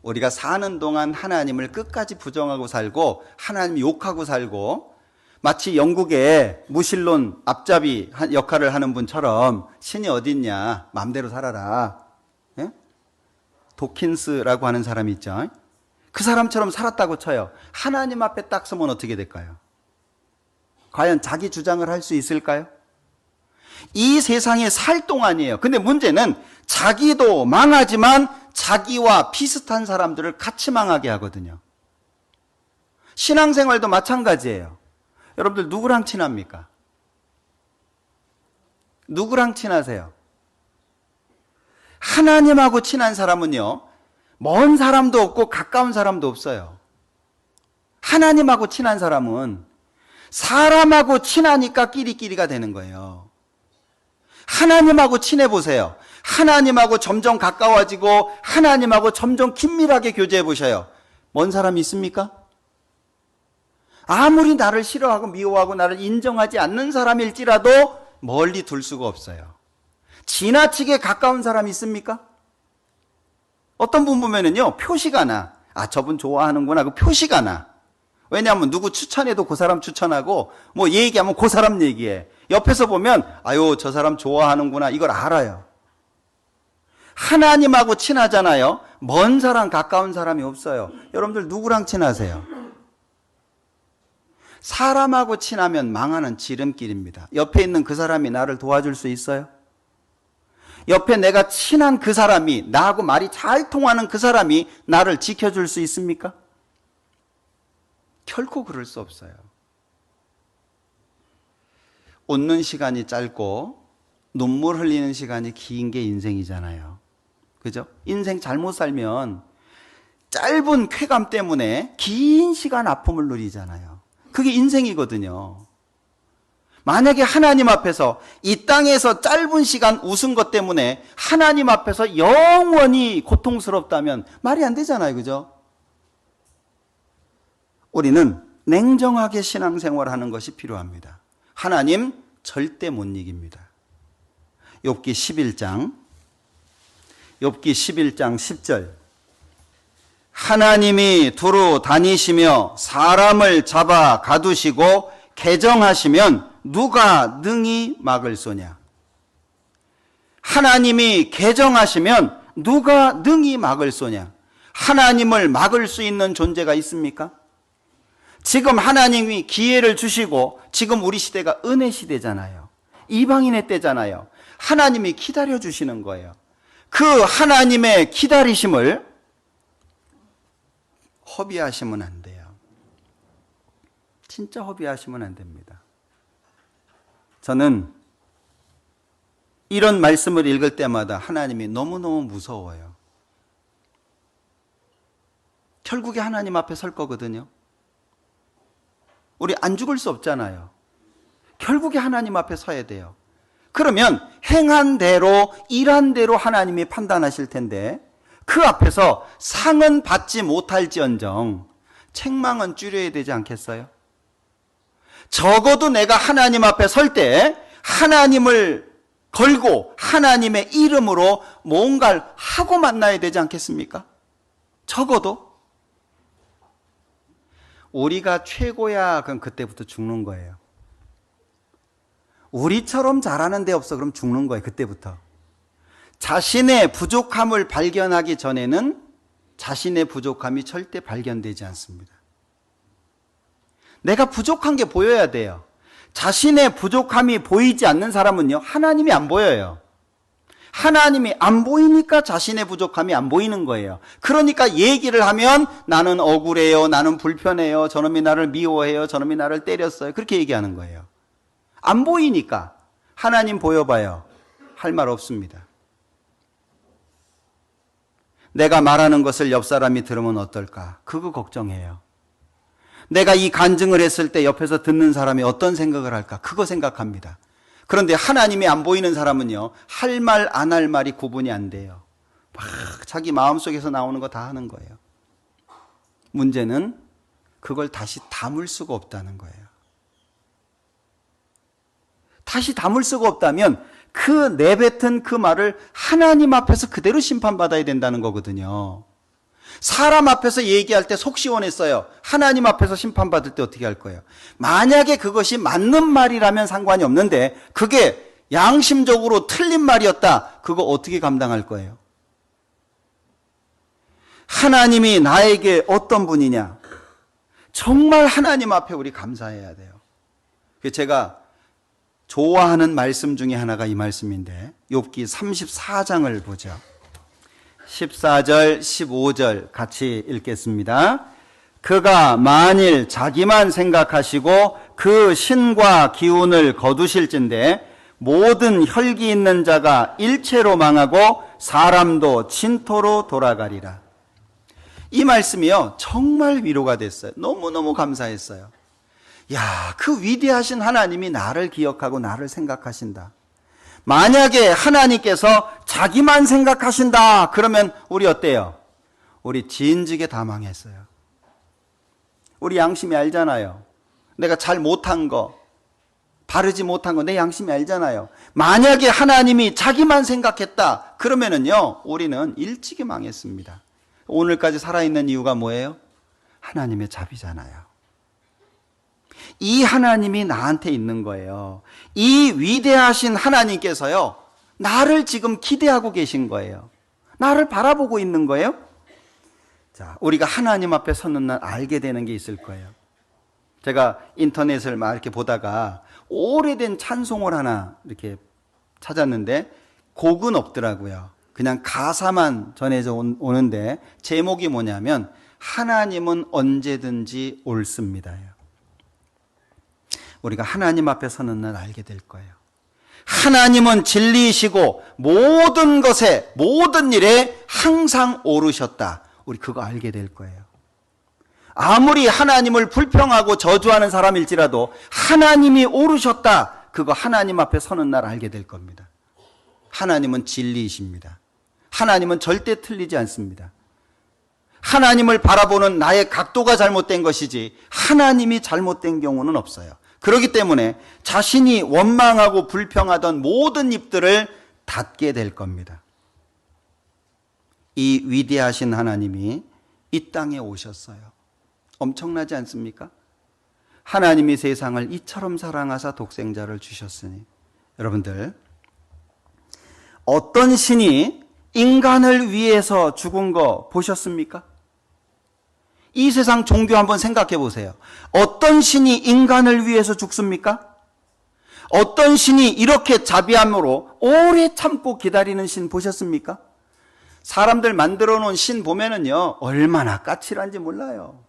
우리가 사는 동안 하나님을 끝까지 부정하고 살고 하나님 욕하고 살고 마치 영국의 무신론 앞잡이 역할을 하는 분처럼 신이 어딨냐 마음대로 살아라. 예? 도킨스라고 하는 사람이 있죠. 그 사람처럼 살았다고 쳐요. 하나님 앞에 딱 서면 어떻게 될까요? 과연 자기 주장을 할 수 있을까요? 이 세상에 살 동안이에요. 근데 문제는 자기도 망하지만 자기와 비슷한 사람들을 같이 망하게 하거든요. 신앙생활도 마찬가지예요. 여러분들 누구랑 친합니까? 누구랑 친하세요? 하나님하고 친한 사람은요, 먼 사람도 없고 가까운 사람도 없어요. 하나님하고 친한 사람은 사람하고 친하니까 끼리끼리가 되는 거예요. 하나님하고 친해보세요. 하나님하고 점점 가까워지고 하나님하고 점점 긴밀하게 교제해 보셔요. 먼 사람이 있습니까? 아무리 나를 싫어하고 미워하고 나를 인정하지 않는 사람일지라도 멀리 둘 수가 없어요. 지나치게 가까운 사람이 있습니까? 어떤 분 보면은요, 표시가 나. 아, 저분 좋아하는구나. 그 표시가 나. 왜냐하면 누구 추천해도 그 사람 추천하고 뭐 얘기하면 그 사람 얘기해. 옆에서 보면 아유 저 사람 좋아하는구나 이걸 알아요. 하나님하고 친하잖아요. 먼 사람 가까운 사람이 없어요. 여러분들 누구랑 친하세요? 사람하고 친하면 망하는 지름길입니다. 옆에 있는 그 사람이 나를 도와줄 수 있어요? 옆에 내가 친한 그 사람이, 나하고 말이 잘 통하는 그 사람이 나를 지켜줄 수 있습니까? 결코 그럴 수 없어요. 웃는 시간이 짧고 눈물 흘리는 시간이 긴 게 인생이잖아요. 그죠? 인생 잘못 살면 짧은 쾌감 때문에 긴 시간 아픔을 누리잖아요. 그게 인생이거든요. 만약에 하나님 앞에서 이 땅에서 짧은 시간 웃은 것 때문에 하나님 앞에서 영원히 고통스럽다면 말이 안 되잖아요. 그죠? 우리는 냉정하게 신앙생활하는 것이 필요합니다. 하나님 절대 못 이깁니다. 욥기 11장 10절. 하나님이 두루 다니시며 사람을 잡아 가두시고 개정하시면 누가 능히 막을소냐. 하나님이 개정하시면 누가 능히 막을소냐. 하나님을 막을 수 있는 존재가 있습니까? 지금 하나님이 기회를 주시고 지금 우리 시대가 은혜 시대잖아요. 이방인의 때잖아요. 하나님이 기다려주시는 거예요. 그 하나님의 기다리심을 허비하시면 안 돼요. 진짜 허비하시면 안 됩니다. 저는 이런 말씀을 읽을 때마다 하나님이 너무너무 무서워요. 결국에 하나님 앞에 설 거거든요. 우리 안 죽을 수 없잖아요. 결국에 하나님 앞에 서야 돼요. 그러면 행한 대로 일한 대로 하나님이 판단하실 텐데 그 앞에서 상은 받지 못할지언정 책망은 줄여야 되지 않겠어요? 적어도 내가 하나님 앞에 설 때 하나님을 걸고 하나님의 이름으로 뭔가를 하고 만나야 되지 않겠습니까? 적어도. 우리가 최고야 그럼 그때부터 죽는 거예요. 우리처럼 잘하는 데 없어 그럼 죽는 거예요. 그때부터. 자신의 부족함을 발견하기 전에는 자신의 부족함이 절대 발견되지 않습니다. 내가 부족한 게 보여야 돼요. 자신의 부족함이 보이지 않는 사람은요, 하나님이 안 보여요. 하나님이 안 보이니까 자신의 부족함이 안 보이는 거예요. 그러니까 얘기를 하면 나는 억울해요, 나는 불편해요, 저놈이 나를 미워해요, 저놈이 나를 때렸어요. 그렇게 얘기하는 거예요. 안 보이니까. 하나님 보여봐요. 할 말 없습니다. 내가 말하는 것을 옆 사람이 들으면 어떨까? 그거 걱정해요. 내가 이 간증을 했을 때 옆에서 듣는 사람이 어떤 생각을 할까? 그거 생각합니다. 그런데 하나님이 안 보이는 사람은요, 할 말, 안 할 말이 구분이 안 돼요. 막 자기 마음속에서 나오는 거 다 하는 거예요. 문제는 그걸 다시 담을 수가 없다는 거예요. 다시 담을 수가 없다면 그 내뱉은 그 말을 하나님 앞에서 그대로 심판받아야 된다는 거거든요. 사람 앞에서 얘기할 때 속 시원했어요. 하나님 앞에서 심판받을 때 어떻게 할 거예요? 만약에 그것이 맞는 말이라면 상관이 없는데 그게 양심적으로 틀린 말이었다. 그거 어떻게 감당할 거예요? 하나님이 나에게 어떤 분이냐? 정말 하나님 앞에 우리 감사해야 돼요. 제가 좋아하는 말씀 중에 하나가 이 말씀인데 욥기 34장을 보죠. 14절, 15절 같이 읽겠습니다. 그가 만일 자기만 생각하시고 그 신과 기운을 거두실진데 모든 혈기 있는 자가 일체로 망하고 사람도 진토로 돌아가리라. 이 말씀이요, 정말 위로가 됐어요. 너무너무 감사했어요. 야, 그 위대하신 하나님이 나를 기억하고 나를 생각하신다. 만약에 하나님께서 자기만 생각하신다 그러면 우리 어때요? 우리 진즉에 다 망했어요. 우리 양심이 알잖아요. 내가 잘 못한 거, 바르지 못한 거 내 양심이 알잖아요. 만약에 하나님이 자기만 생각했다 그러면은요, 우리는 일찍이 망했습니다. 오늘까지 살아있는 이유가 뭐예요? 하나님의 자비잖아요. 이 하나님이 나한테 있는 거예요. 이 위대하신 하나님께서요, 나를 지금 기대하고 계신 거예요. 나를 바라보고 있는 거예요. 자, 우리가 하나님 앞에 서는 날 알게 되는 게 있을 거예요. 제가 인터넷을 막 이렇게 보다가 오래된 찬송을 하나 이렇게 찾았는데 곡은 없더라고요. 그냥 가사만 전해져 오는데 제목이 뭐냐면 하나님은 언제든지 옳습니다예요. 우리가 하나님 앞에 서는 날 알게 될 거예요. 하나님은 진리이시고 모든 것에 모든 일에 항상 옳으셨다. 우리 그거 알게 될 거예요. 아무리 하나님을 불평하고 저주하는 사람일지라도 하나님이 옳으셨다. 그거 하나님 앞에 서는 날 알게 될 겁니다. 하나님은 진리이십니다. 하나님은 절대 틀리지 않습니다. 하나님을 바라보는 나의 각도가 잘못된 것이지 하나님이 잘못된 경우는 없어요. 그렇기 때문에 자신이 원망하고 불평하던 모든 입들을 닫게 될 겁니다. 이 위대하신 하나님이 이 땅에 오셨어요. 엄청나지 않습니까? 하나님이 세상을 이처럼 사랑하사 독생자를 주셨으니. 여러분들, 어떤 신이 인간을 위해서 죽은 거 보셨습니까? 이 세상 종교 한번 생각해 보세요. 어떤 신이 인간을 위해서 죽습니까? 어떤 신이 이렇게 자비함으로 오래 참고 기다리는 신 보셨습니까? 사람들 만들어 놓은 신 보면은요, 얼마나 까칠한지 몰라요.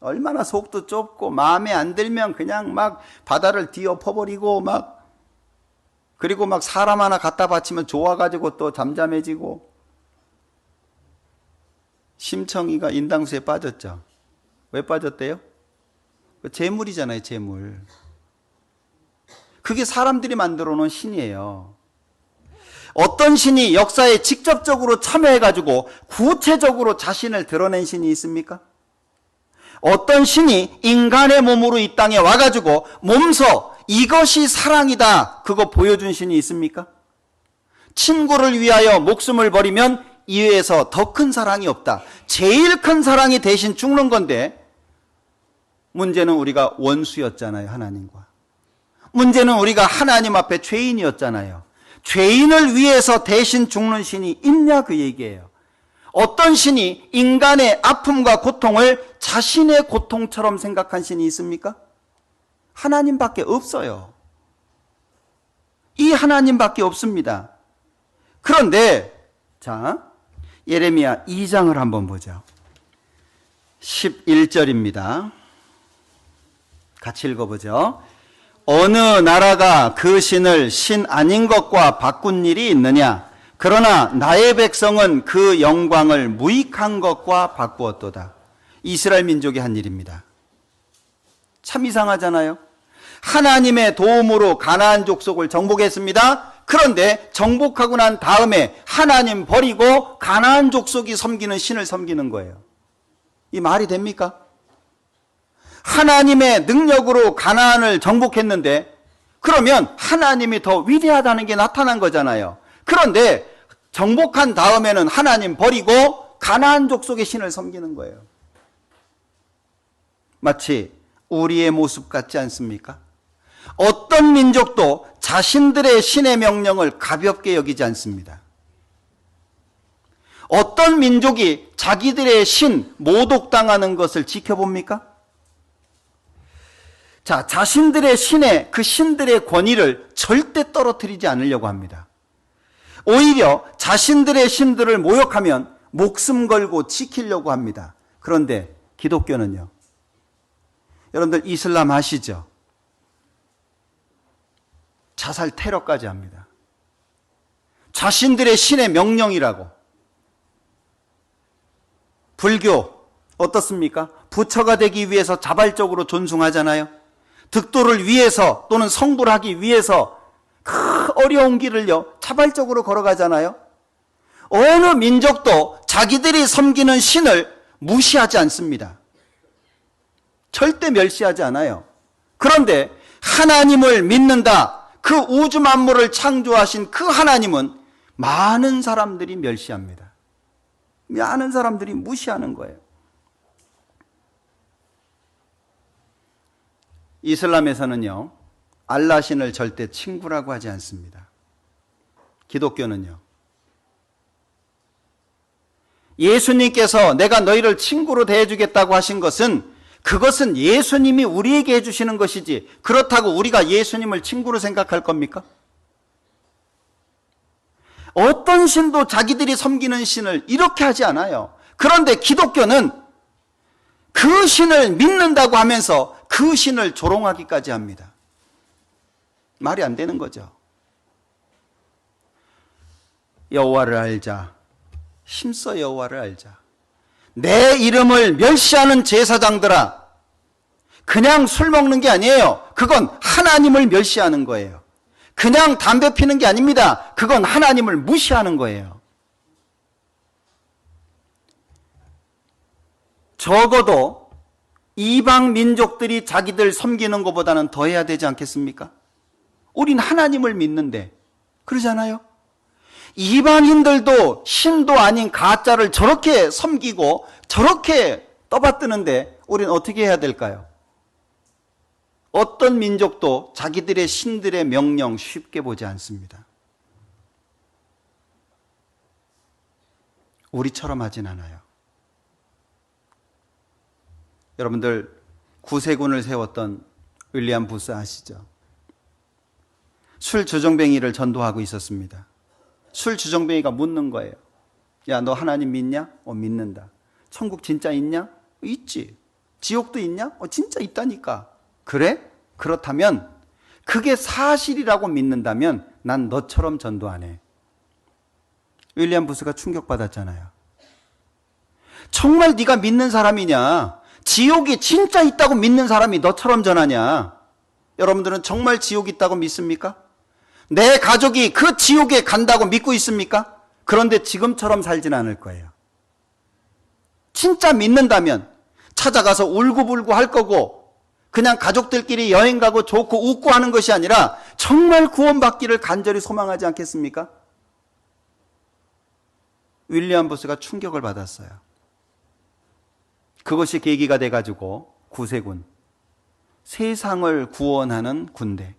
얼마나 속도 좁고 마음에 안 들면 그냥 막 바다를 뒤엎어버리고 그리고 막 사람 하나 갖다 바치면 좋아가지고 또 잠잠해지고. 심청이가 인당수에 빠졌죠. 왜 빠졌대요? 재물이잖아요, 재물. 그게 사람들이 만들어 놓은 신이에요. 어떤 신이 역사에 직접적으로 참여해가지고 구체적으로 자신을 드러낸 신이 있습니까? 어떤 신이 인간의 몸으로 이 땅에 와가지고 몸소 이것이 사랑이다 그거 보여준 신이 있습니까? 친구를 위하여 목숨을 버리면 이외에서 더 큰 사랑이 없다. 제일 큰 사랑이 대신 죽는 건데 문제는 우리가 원수였잖아요, 하나님과. 문제는 우리가 하나님 앞에 죄인이었잖아요. 죄인을 위해서 대신 죽는 신이 있냐 그 얘기예요. 어떤 신이 인간의 아픔과 고통을 자신의 고통처럼 생각한 신이 있습니까? 하나님밖에 없어요. 이 하나님밖에 없습니다. 그런데 자, 예레미야 2장을 한번 보죠. 11절입니다. 같이 읽어보죠. 어느 나라가 그 신을 신 아닌 것과 바꾼 일이 있느냐? 그러나 나의 백성은 그 영광을 무익한 것과 바꾸었도다. 이스라엘 민족이 한 일입니다. 참 이상하잖아요. 하나님의 도움으로 가나안 족속을 정복했습니다. 그런데 정복하고 난 다음에 하나님 버리고 가나안 족속이 섬기는 신을 섬기는 거예요. 이 말이 됩니까? 하나님의 능력으로 가나안을 정복했는데 그러면 하나님이 더 위대하다는 게 나타난 거잖아요. 그런데 정복한 다음에는 하나님 버리고 가나안 족속의 신을 섬기는 거예요. 마치 우리의 모습 같지 않습니까? 어떤 민족도 자신들의 신의 명령을 가볍게 여기지 않습니다. 어떤 민족이 자기들의 신 모독당하는 것을 지켜봅니까? 자, 자신들의 신의 그 신들의 권위를 절대 떨어뜨리지 않으려고 합니다. 오히려 자신들의 신들을 모욕하면 목숨 걸고 지키려고 합니다. 그런데 기독교는요. 여러분들 이슬람 아시죠? 자살 테러까지 합니다. 자신들의 신의 명령이라고. 불교 어떻습니까? 부처가 되기 위해서 자발적으로 존숭하잖아요. 득도를 위해서 또는 성불 하기 위해서 그 어려운 길을요 자발적으로 걸어가잖아요. 어느 민족도 자기들이 섬기는 신을 무시하지 않습니다. 절대 멸시하지 않아요. 그런데 하나님을 믿는다. 그 우주 만물을 창조하신 그 하나님은 많은 사람들이 멸시합니다. 많은 사람들이 무시하는 거예요. 이슬람에서는요, 알라 신을 절대 친구라고 하지 않습니다. 기독교는요, 예수님께서 내가 너희를 친구로 대해주겠다고 하신 것은 그것은 예수님이 우리에게 해주시는 것이지 그렇다고 우리가 예수님을 친구로 생각할 겁니까? 어떤 신도 자기들이 섬기는 신을 이렇게 하지 않아요. 그런데 기독교는 그 신을 믿는다고 하면서 그 신을 조롱하기까지 합니다. 말이 안 되는 거죠. 여호와를 알자. 힘써 여호와를 알자. 내 이름을 멸시하는 제사장들아, 그냥 술 먹는 게 아니에요. 그건 하나님을 멸시하는 거예요. 그냥 담배 피는 게 아닙니다. 그건 하나님을 무시하는 거예요. 적어도 이방 민족들이 자기들 섬기는 것보다는 더 해야 되지 않겠습니까? 우린 하나님을 믿는데 그러잖아요. 이방인들도 신도 아닌 가짜를 저렇게 섬기고 저렇게 떠받드는데 우린 어떻게 해야 될까요? 어떤 민족도 자기들의 신들의 명령 쉽게 보지 않습니다. 우리처럼 하진 않아요. 여러분들 구세군을 세웠던 윌리엄 부스 아시죠? 술 주정뱅이를 전도하고 있었습니다. 술 주정뱅이가 묻는 거예요. 야, 너 하나님 믿냐? 믿는다. 천국 진짜 있냐? 있지. 지옥도 있냐? 진짜 있다니까. 그래? 그렇다면 그게 사실이라고 믿는다면 난 너처럼 전도 안 해. 윌리엄 부스가 충격받았잖아요. 정말 네가 믿는 사람이냐? 지옥이 진짜 있다고 믿는 사람이 너처럼 전하냐? 여러분들은 정말 지옥이 있다고 믿습니까? 내 가족이 그 지옥에 간다고 믿고 있습니까? 그런데 지금처럼 살진 않을 거예요. 진짜 믿는다면 찾아가서 울고불고 할 거고 그냥 가족들끼리 여행 가고 좋고 웃고 하는 것이 아니라 정말 구원받기를 간절히 소망하지 않겠습니까? 윌리엄 부스가 충격을 받았어요. 그것이 계기가 돼가지고 구세군, 세상을 구원하는 군대.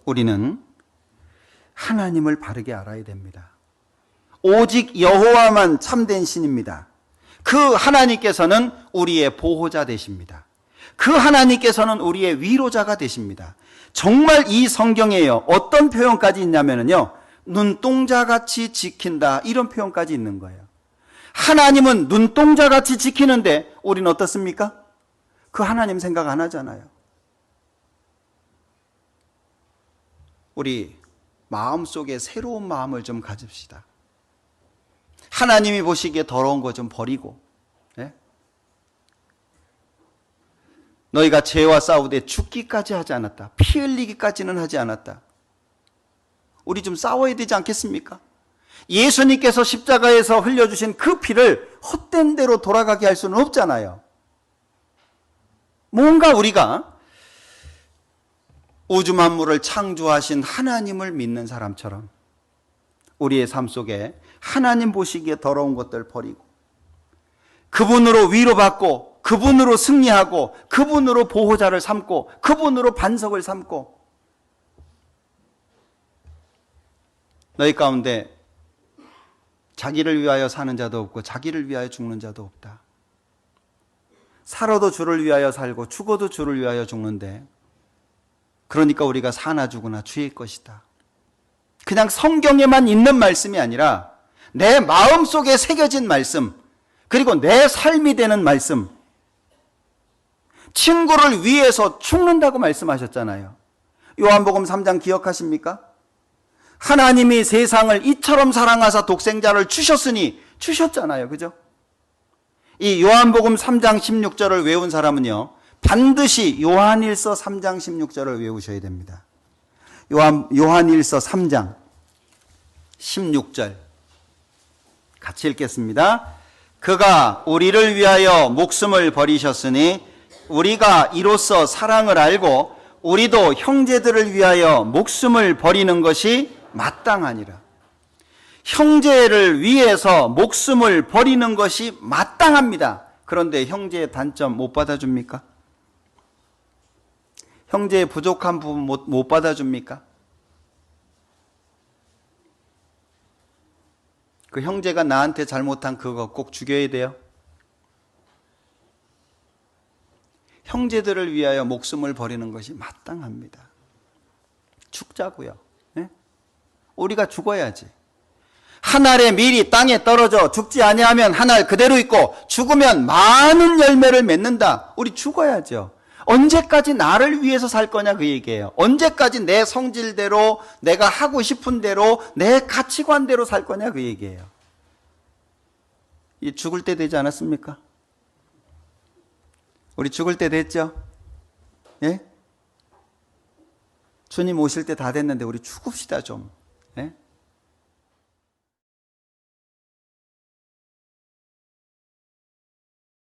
우리는 하나님을 바르게 알아야 됩니다. 오직 여호와만 참된 신입니다. 그 하나님께서는 우리의 보호자 되십니다. 그 하나님께서는 우리의 위로자가 되십니다. 정말 이 성경에요, 어떤 표현까지 있냐면요, 눈동자같이 지킨다, 이런 표현까지 있는 거예요. 하나님은 눈동자같이 지키는데 우리는 어떻습니까? 그 하나님 생각 안 하잖아요. 우리 마음속에 새로운 마음을 좀 가집시다. 하나님이 보시기에 더러운 거 좀 버리고, 예? 너희가 죄와 싸우되 죽기까지 하지 않았다. 피 흘리기까지는 하지 않았다. 우리 좀 싸워야 되지 않겠습니까? 예수님께서 십자가에서 흘려주신 그 피를 헛된 대로 돌아가게 할 수는 없잖아요. 뭔가 우리가 우주 만물을 창조하신 하나님을 믿는 사람처럼 우리의 삶 속에 하나님 보시기에 더러운 것들 버리고 그분으로 위로받고 그분으로 승리하고 그분으로 보호자를 삼고 그분으로 반석을 삼고 너희 가운데 자기를 위하여 사는 자도 없고 자기를 위하여 죽는 자도 없다. 살아도 주를 위하여 살고 죽어도 주를 위하여 죽는데 그러니까 우리가 사나 죽으나 주의 것이다. 그냥 성경에만 있는 말씀이 아니라 내 마음속에 새겨진 말씀, 그리고 내 삶이 되는 말씀. 친구를 위해서 죽는다고 말씀하셨잖아요. 요한복음 3장 기억하십니까? 하나님이 세상을 이처럼 사랑하사 독생자를 주셨으니 주셨잖아요. 그죠? 이 요한복음 3장 16절을 외운 사람은요, 반드시 요한일서 3장 16절을 외우셔야 됩니다. 요한일서 3장 16절 같이 읽겠습니다. 그가 우리를 위하여 목숨을 버리셨으니 우리가 이로써 사랑을 알고 우리도 형제들을 위하여 목숨을 버리는 것이 마땅하니라. 형제를 위해서 목숨을 버리는 것이 마땅합니다. 그런데 형제의 단점 못 받아줍니까? 형제의 부족한 부분 못 받아줍니까? 그 형제가 나한테 잘못한 그거 꼭 죽여야 돼요? 형제들을 위하여 목숨을 버리는 것이 마땅합니다. 죽자고요. 네? 우리가 죽어야지. 한 알의 밀이 땅에 떨어져 죽지 아니하면 한 알 그대로 있고 죽으면 많은 열매를 맺는다. 우리 죽어야죠. 언제까지 나를 위해서 살 거냐 그 얘기예요. 언제까지 내 성질대로 내가 하고 싶은 대로 내 가치관대로 살 거냐 그 얘기예요. 이 죽을 때 되지 않았습니까? 우리 죽을 때 됐죠? 예? 주님 오실 때 다 됐는데 우리 죽읍시다 좀. 예?